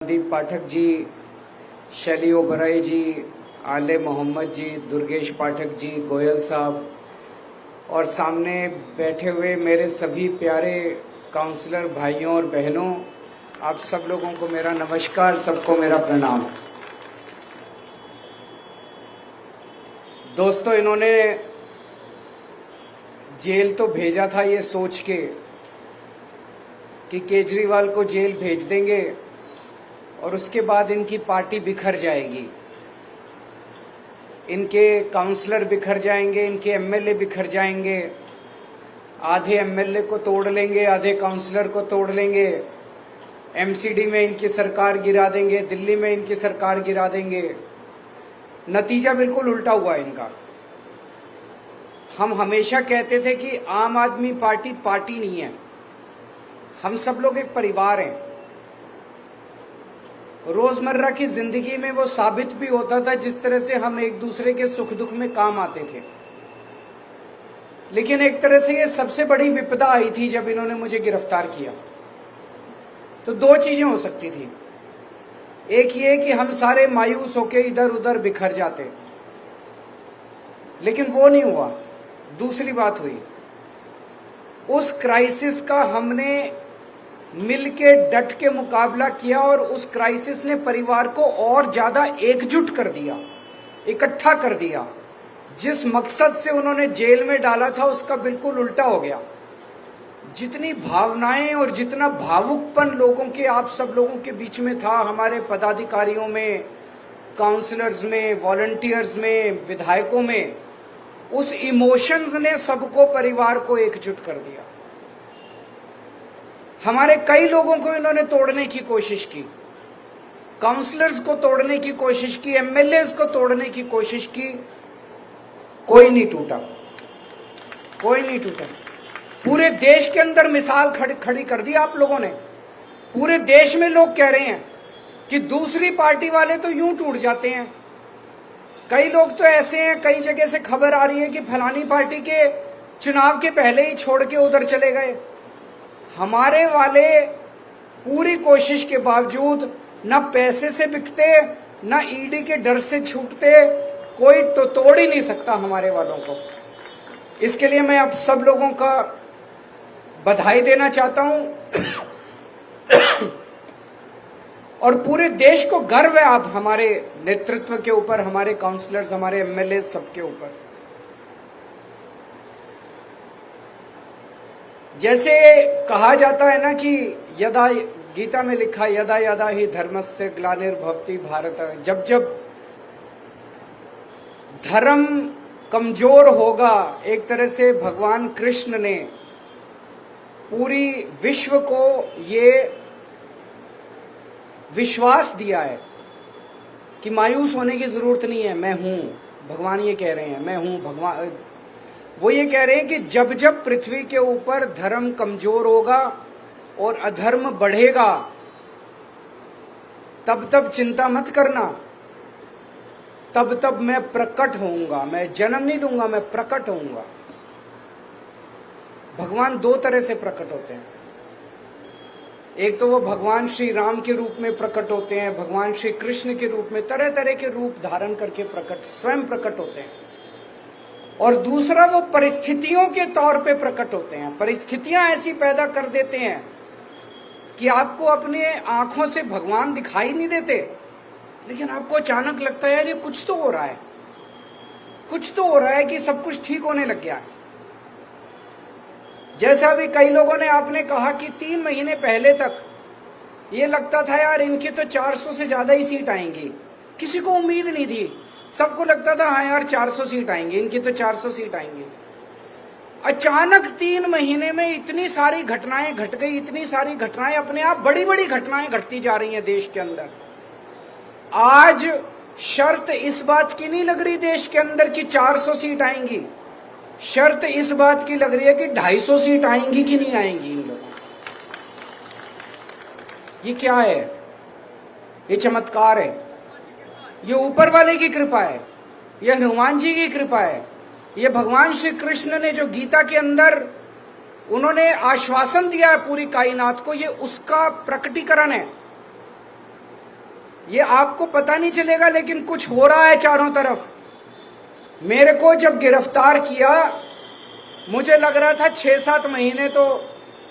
दीप पाठक जी, शैली ओबराय जी, आले मोहम्मद जी, दुर्गेश पाठक जी, गोयल साहब और सामने बैठे हुए मेरे सभी प्यारे काउंसलर भाइयों और बहनों, आप सब लोगों को मेरा नमस्कार, सबको मेरा प्रणाम। दोस्तों, इन्होंने जेल तो भेजा था ये सोच के कि केजरीवाल को जेल भेज देंगे और उसके बाद इनकी पार्टी बिखर जाएगी, इनके काउंसलर बिखर जाएंगे, इनके एमएलए बिखर जाएंगे, आधे एमएलए को तोड़ लेंगे, आधे काउंसलर को तोड़ लेंगे, एमसीडी में इनकी सरकार गिरा देंगे, दिल्ली में इनकी सरकार गिरा देंगे। नतीजा बिल्कुल उल्टा हुआ इनका। हम हमेशा कहते थे कि आम आदमी पार्टी पार्टी नहीं है, हम सब लोग एक परिवार हैं। रोजमर्रा की जिंदगी में वो साबित भी होता था, जिस तरह से हम एक दूसरे के सुख दुख में काम आते थे। लेकिन एक तरह से ये सबसे बड़ी विपदा आई थी जब इन्होंने मुझे गिरफ्तार किया। तो दो चीजें हो सकती थी, एक ये कि हम सारे मायूस होके इधर उधर बिखर जाते, लेकिन वो नहीं हुआ। दूसरी बात हुई, उस क्राइसिस का हमने मिलके डट के मुकाबला किया और उस क्राइसिस ने परिवार को और ज्यादा एकजुट कर दिया, इकट्ठा कर दिया। जिस मकसद से उन्होंने जेल में डाला था उसका बिल्कुल उल्टा हो गया। जितनी भावनाएं और जितना भावुकपन लोगों के, आप सब लोगों के बीच में था, हमारे पदाधिकारियों में, काउंसलर्स में, वॉलंटियर्स में, विधायकों में, उस इमोशंस ने सबको, परिवार को एकजुट कर दिया। हमारे कई लोगों को इन्होंने तोड़ने की कोशिश की, काउंसलर्स को तोड़ने की कोशिश की, एमएलए को तोड़ने की कोशिश की, कोई नहीं टूटा, कोई नहीं टूटा। पूरे देश के अंदर मिसाल खड़ी कर दी आप लोगों ने। पूरे देश में लोग कह रहे हैं कि दूसरी पार्टी वाले तो यूं टूट जाते हैं। कई लोग तो ऐसे हैं, कई जगह से खबर आ रही है कि फलानी पार्टी के चुनाव के पहले ही छोड़ के उधर चले गए। हमारे वाले पूरी कोशिश के बावजूद न पैसे से बिकते, न ईडी के डर से छूटते, कोई तो तोड़ ही नहीं सकता हमारे वालों को। इसके लिए मैं आप सब लोगों का बधाई देना चाहता हूं और पूरे देश को गर्व है आप हमारे नेतृत्व के ऊपर, हमारे काउंसलर्स, हमारे एमएलए, सबके ऊपर। जैसे कहा जाता है ना कि यदा, गीता में लिखा, यदा यदा ही धर्मस्य ग्लानिर्भवति भारत। जब जब धर्म कमजोर होगा, एक तरह से भगवान कृष्ण ने पूरी विश्व को ये विश्वास दिया है कि मायूस होने की जरूरत नहीं है, मैं हूं। भगवान ये कह रहे हैं, मैं हूं भगवान। वो ये कह रहे हैं कि जब जब पृथ्वी के ऊपर धर्म कमजोर होगा और अधर्म बढ़ेगा, तब तब चिंता मत करना, तब तब मैं प्रकट होऊंगा। मैं जन्म नहीं दूंगा, मैं प्रकट होऊंगा। भगवान दो तरह से प्रकट होते हैं। एक तो वो भगवान श्री राम के रूप में प्रकट होते हैं, भगवान श्री कृष्ण के रूप में, तरह तरह के रूप धारण करके स्वयं प्रकट होते हैं। और दूसरा वो परिस्थितियों के तौर पे प्रकट होते हैं। परिस्थितियां ऐसी पैदा कर देते हैं कि आपको अपने आंखों से भगवान दिखाई नहीं देते, लेकिन आपको अचानक लगता है ये कुछ तो हो रहा है, कुछ तो हो रहा है, कि सब कुछ ठीक होने लग गया है। जैसा भी कई लोगों ने आपने कहा कि 3 महीने पहले तक ये लगता था यार इनके तो 400 से ज्यादा ही सीट आएंगी, किसी को उम्मीद नहीं थी। सबको लगता था हाँ यार 400 सीट आएंगी, इनकी तो 400 सीट आएंगी। अचानक 3 महीने में इतनी सारी घटनाएं घट गई, इतनी सारी घटनाएं, अपने आप बड़ी बड़ी घटनाएं घटती जा रही हैं देश के अंदर। आज शर्त इस बात की नहीं लग रही देश के अंदर कि 400 सीट आएंगी, शर्त इस बात की लग रही है कि 250 सीट आएंगी कि नहीं आएंगी इन लोगों। ये क्या है? ये चमत्कार है, ये ऊपर वाले की कृपा है, ये हनुमान जी की कृपा है, ये भगवान श्री कृष्ण ने जो गीता के अंदर उन्होंने आश्वासन दिया है पूरी कायनात को, ये उसका प्रकटीकरण है। ये आपको पता नहीं चलेगा, लेकिन कुछ हो रहा है चारों तरफ। मेरे को जब गिरफ्तार किया, मुझे लग रहा था 6-7 महीने तो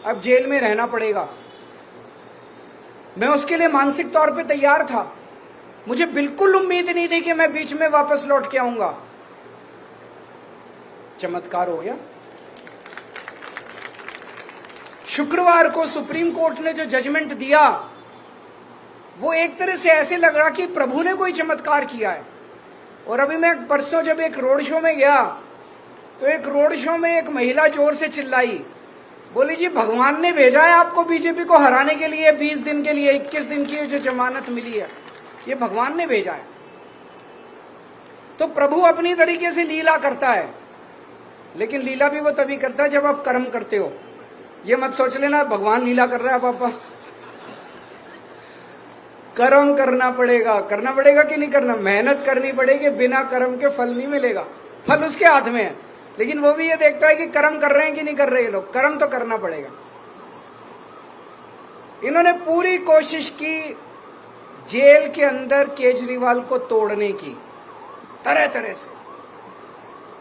अब जेल में रहना पड़ेगा। मैं उसके लिए मानसिक तौर पे तैयार था। मुझे बिल्कुल उम्मीद नहीं थी कि मैं बीच में वापस लौट के आऊंगा। चमत्कार हो गया। शुक्रवार को सुप्रीम कोर्ट ने जो जजमेंट दिया, वो एक तरह से ऐसे लग रहा कि प्रभु ने कोई चमत्कार किया है। और अभी मैं परसों जब एक रोड शो में गया, तो एक रोड शो में एक महिला जोर से चिल्लाई, बोली जी भगवान ने भेजा है आपको बीजेपी को हराने के लिए। 20 दिन के लिए, 21 दिन की जो जमानत मिली है, ये भगवान ने भेजा है। तो प्रभु अपनी तरीके से लीला करता है, लेकिन लीला भी वो तभी करता है जब आप कर्म करते हो। ये मत सोच लेना भगवान लीला कर रहा है पापा। कर्म करना पड़ेगा कि नहीं करना, मेहनत करनी पड़ेगी। बिना कर्म के फल नहीं मिलेगा, फल उसके हाथ में है। लेकिन वो भी ये देखता है कि कर्म कर रहे हैं कि नहीं कर रहे हैं लोग। कर्म तो करना पड़ेगा। इन्होंने पूरी कोशिश की जेल के अंदर केजरीवाल को तोड़ने की, तरह तरह से।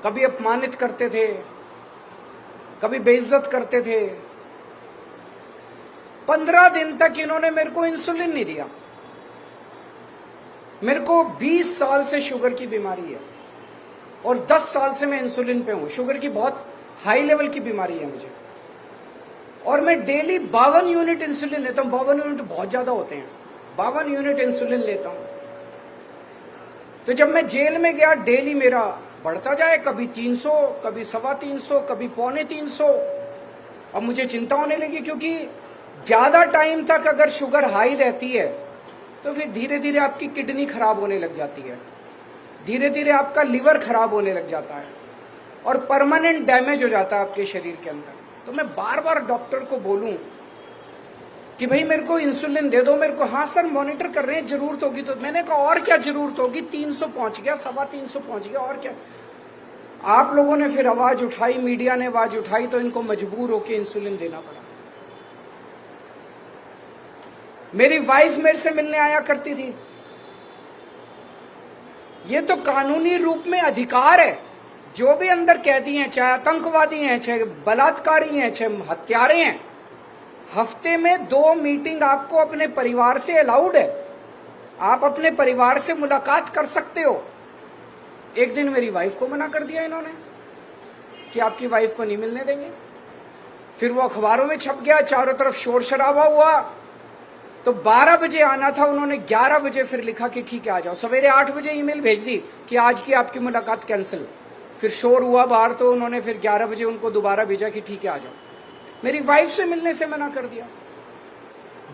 कभी अपमानित करते थे, कभी बेइज्जत करते थे। 15 दिन तक इन्होंने मेरे को इंसुलिन नहीं दिया। मेरे को 20 साल से शुगर की बीमारी है और 10 साल से मैं इंसुलिन पे हूं। शुगर की बहुत हाई लेवल की बीमारी है मुझे, और मैं डेली 52 यूनिट इंसुलिन लेता हूं। 52 यूनिट बहुत ज्यादा होते हैं। 52 यूनिट इंसुलिन लेता हूं। तो जब मैं जेल में गया, डेली मेरा बढ़ता जाए, कभी 300, कभी 325, कभी 350। अब मुझे चिंता होने लगी, क्योंकि ज्यादा टाइम तक अगर शुगर हाई रहती है तो फिर धीरे धीरे आपकी किडनी खराब होने लग जाती है, धीरे धीरे आपका लिवर खराब होने लग जाता है, और परमानेंट डैमेज हो जाता है आपके शरीर के अंदर। तो मैं बार बार डॉक्टर को बोलूं कि भाई मेरे को इंसुलिन दे दो मेरे को। हाँ सर मॉनिटर कर रहे हैं, जरूरत होगी तो। मैंने कहा और क्या जरूरत होगी, 300 पहुंच गया, 325 पहुंच गया, और क्या। आप लोगों ने फिर आवाज उठाई, मीडिया ने आवाज उठाई, तो इनको मजबूर होकर इंसुलिन देना पड़ा। मेरी वाइफ मेरे से मिलने आया करती थी। ये तो कानूनी रूप में अधिकार है। जो भी अंदर कैदी हैं, चाहे आतंकवादी हैं, चाहे बलात्कारी हैं, चाहे हत्यारे हैं, हफ्ते में 2 मीटिंग आपको अपने परिवार से अलाउड है। आप अपने परिवार से मुलाकात कर सकते हो। एक दिन मेरी वाइफ को मना कर दिया इन्होंने कि आपकी वाइफ को नहीं मिलने देंगे। फिर वो अखबारों में छप गया, चारों तरफ शोर शराबा हुआ। तो 12 बजे आना था, उन्होंने 11 बजे फिर लिखा कि ठीक है आ जाओ। सवेरे 8 बजे ईमेल भेज दी कि आज की आपकी मुलाकात कैंसिल। फिर शोर हुआ बाहर, तो उन्होंने फिर 11 बजे उनको दोबारा भेजा कि ठीक है आ जाओ। मेरी वाइफ से मिलने से मना कर दिया।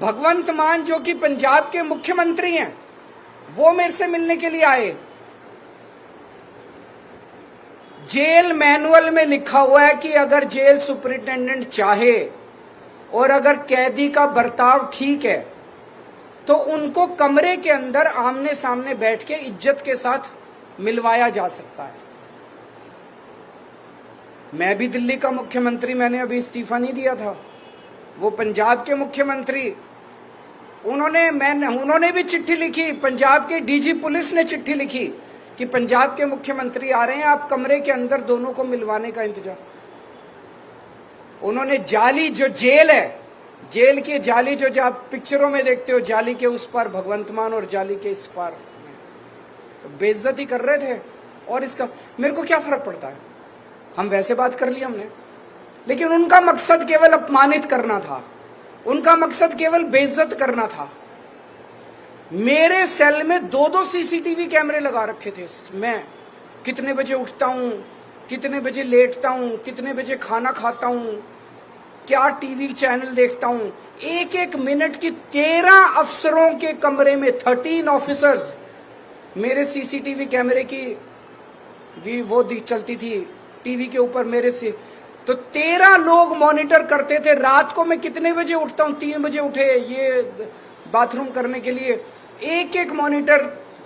भगवंत मान जो कि पंजाब के मुख्यमंत्री हैं, वो मेरे से मिलने के लिए आए। जेल मैनुअल में लिखा हुआ है कि अगर जेल सुपरिटेंडेंट चाहे और अगर कैदी का बर्ताव ठीक है तो उनको कमरे के अंदर आमने सामने बैठ के इज्जत के साथ मिलवाया जा सकता है। मैं भी दिल्ली का मुख्यमंत्री, मैंने अभी इस्तीफा नहीं दिया था। वो पंजाब के मुख्यमंत्री, उन्होंने भी चिट्ठी लिखी। पंजाब के डीजी पुलिस ने चिट्ठी लिखी कि पंजाब के मुख्यमंत्री आ रहे हैं, आप कमरे के अंदर दोनों को मिलवाने का इंतजाम। उन्होंने जाली जो जेल है, जेल की जाली जो आप पिक्चरों में देखते हो, जाली के उस पार भगवंत मान और जाली के इस पार, तो बेइज्जती कर रहे थे। और इसका मेरे को क्या फर्क पड़ता है, हम वैसे बात कर ली हमने। लेकिन उनका मकसद केवल अपमानित करना था, उनका मकसद केवल बेइज्जत करना था। मेरे सेल में 2-2 सीसीटीवी कैमरे लगा रखे थे। मैं कितने बजे उठता हूं, कितने बजे लेटता हूं, कितने बजे खाना खाता हूं, क्या टीवी चैनल देखता हूं, एक एक मिनट की 13 अफसरों के कमरे में 13 ऑफिसर्स मेरे सीसीटीवी कैमरे की वो चलती थी टीवी के ऊपर मेरे से। तो 13 लोग मॉनिटर करते थे। रात को मैं कितने बजे उठता हूं, 3 बजे उठे ये बाथरूम करने के लिए, एक एक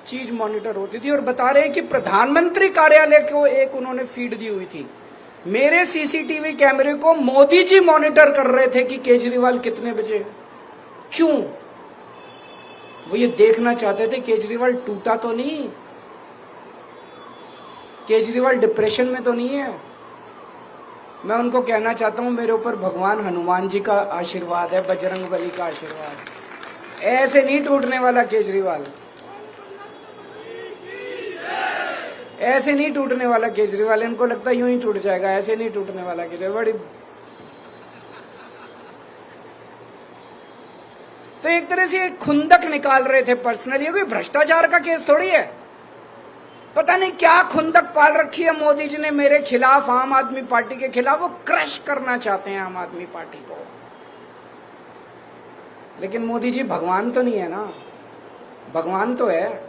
चीज मॉनिटर होती थी। और बता रहे हैं कि प्रधानमंत्री कार्यालय को एक उन्होंने फीड दी हुई थी। मेरे सीसीटीवी कैमरे को मोदी जी मॉनिटर कर रहे थे कि केजरीवाल कितने बजे। क्यों? वो ये देखना चाहते थे केजरीवाल टूटा तो नहीं, केजरीवाल डिप्रेशन में तो नहीं है। मैं उनको कहना चाहता हूं मेरे ऊपर भगवान हनुमान जी का आशीर्वाद है, बजरंग बली का आशीर्वाद है। ऐसे नहीं टूटने वाला केजरीवाल, ऐसे नहीं टूटने वाला केजरीवाल। इनको लगता है यूं ही टूट जाएगा, ऐसे नहीं टूटने वाला केजरीवाल। बड़ी तो एक तरह से खुंदक निकाल रहे थे पर्सनली। कोई भ्रष्टाचार का केस थोड़ी है, पता नहीं क्या खुंदक पाल रखी है मोदी जी ने मेरे खिलाफ, आम आदमी पार्टी के खिलाफ। वो क्रश करना चाहते हैं आम आदमी पार्टी को। लेकिन मोदी जी भगवान तो नहीं है ना, भगवान तो है,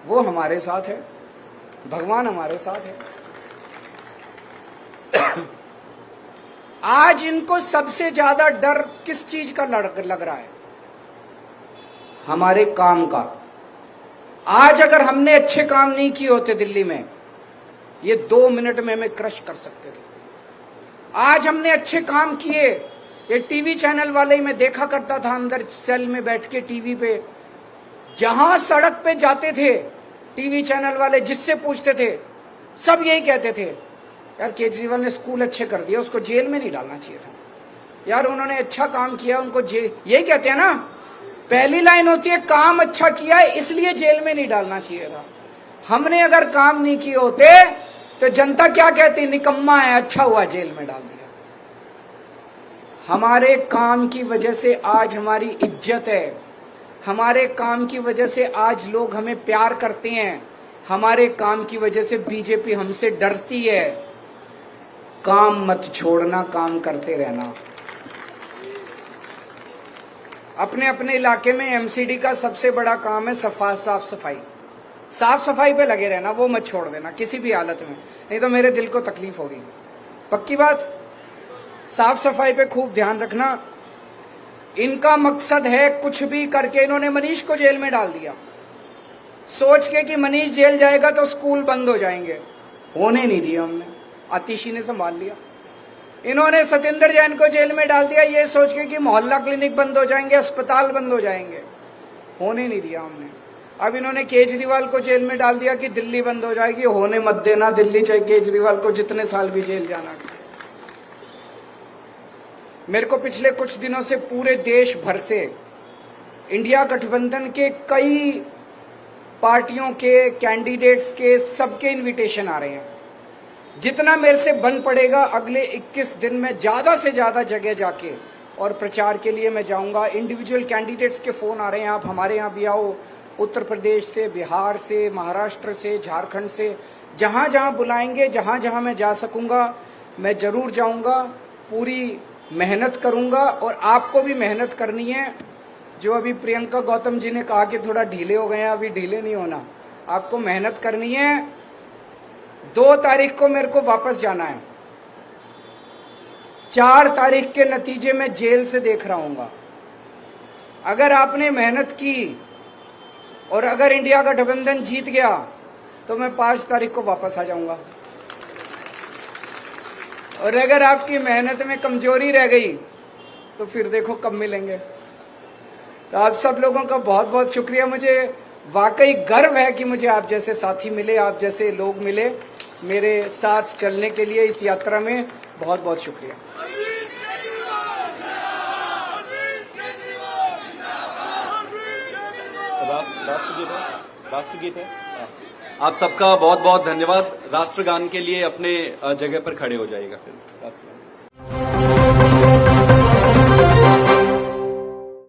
वो हमारे साथ है, भगवान हमारे साथ है। आज इनको सबसे ज्यादा डर किस चीज का लग रहा है? हमारे काम का। आज अगर हमने अच्छे काम नहीं किए होते दिल्ली में, ये 2 मिनट में हमें क्रश कर सकते थे। आज हमने अच्छे काम किए। ये टीवी चैनल वाले ही मैं देखा करता था अंदर सेल में बैठ के टीवी पे, जहां सड़क पे जाते थे टीवी चैनल वाले, जिससे पूछते थे सब यही कहते थे, यार केजरीवाल ने स्कूल अच्छे कर दिया, उसको जेल में नहीं डालना चाहिए था, यार उन्होंने अच्छा काम किया, उनको जेल, यही कहते हैं ना। पहली लाइन होती है काम अच्छा किया है इसलिए जेल में नहीं डालना चाहिए था। हमने अगर काम नहीं किए होते तो जनता क्या कहती, निकम्मा है, अच्छा हुआ जेल में डाल दिया। हमारे काम की वजह से आज हमारी इज्जत है, हमारे काम की वजह से आज लोग हमें प्यार करते हैं, हमारे काम की वजह से बीजेपी हमसे डरती है। काम मत छोड़ना, काम करते रहना। अपने अपने इलाके में एमसीडी का सबसे बड़ा काम है साफ सफाई। साफ सफाई पे लगे रहना, वो मत छोड़ देना किसी भी हालत में, नहीं तो मेरे दिल को तकलीफ होगी। पक्की बात, साफ सफाई पे खूब ध्यान रखना। इनका मकसद है कुछ भी करके, इन्होंने मनीष को जेल में डाल दिया सोच के कि मनीष जेल जाएगा तो स्कूल बंद हो जाएंगे, होने नहीं दिया हमने, आतिशी ने संभाल लिया। इन्होंने सत्येंद्र जैन को जेल में डाल दिया ये सोच के कि मोहल्ला क्लिनिक बंद हो जाएंगे, अस्पताल बंद हो जाएंगे, होने नहीं दिया हमने। अब इन्होंने केजरीवाल को जेल में डाल दिया कि दिल्ली बंद हो जाएगी, होने मत देना दिल्ली, चाहे केजरीवाल को जितने साल भी जेल जाना। मेरे को पिछले कुछ दिनों से पूरे देश भर से इंडिया गठबंधन के कई पार्टियों के कैंडिडेट्स के सबके इनविटेशन आ रहे हैं। जितना मेरे से बन पड़ेगा अगले 21 दिन में ज्यादा से ज्यादा जगह जाके और प्रचार के लिए मैं जाऊंगा। इंडिविजुअल कैंडिडेट्स के फोन आ रहे हैं, आप हमारे यहाँ भी आओ, उत्तर प्रदेश से, बिहार से, महाराष्ट्र से, झारखंड से, जहां जहां बुलाएंगे, जहां जहां मैं जा सकूंगा मैं जरूर जाऊंगा। पूरी मेहनत करूंगा और आपको भी मेहनत करनी है। जो अभी प्रियंका गौतम जी ने कहा कि थोड़ा ढीले हो गए हैं, अभी ढीले नहीं होना, आपको मेहनत करनी है। 2 तारीख को मेरे को वापस जाना है, 4 तारीख के नतीजे में जेल से देख रहा हूंगा। अगर आपने मेहनत की और अगर इंडिया गठबंधन जीत गया तो मैं 5 तारीख को वापस आ जाऊंगा, और अगर आपकी मेहनत में कमजोरी रह गई तो फिर देखो कब मिलेंगे। तो आप सब लोगों का बहुत बहुत शुक्रिया। मुझे वाकई गर्व है कि मुझे आप जैसे साथी मिले, आप जैसे लोग मिले मेरे साथ चलने के लिए इस यात्रा में। बहुत बहुत शुक्रिया। राष्ट्रगीत है। आप सबका बहुत बहुत धन्यवाद। राष्ट्रगान के लिए अपने जगह पर खड़े हो जाइएगा फिर।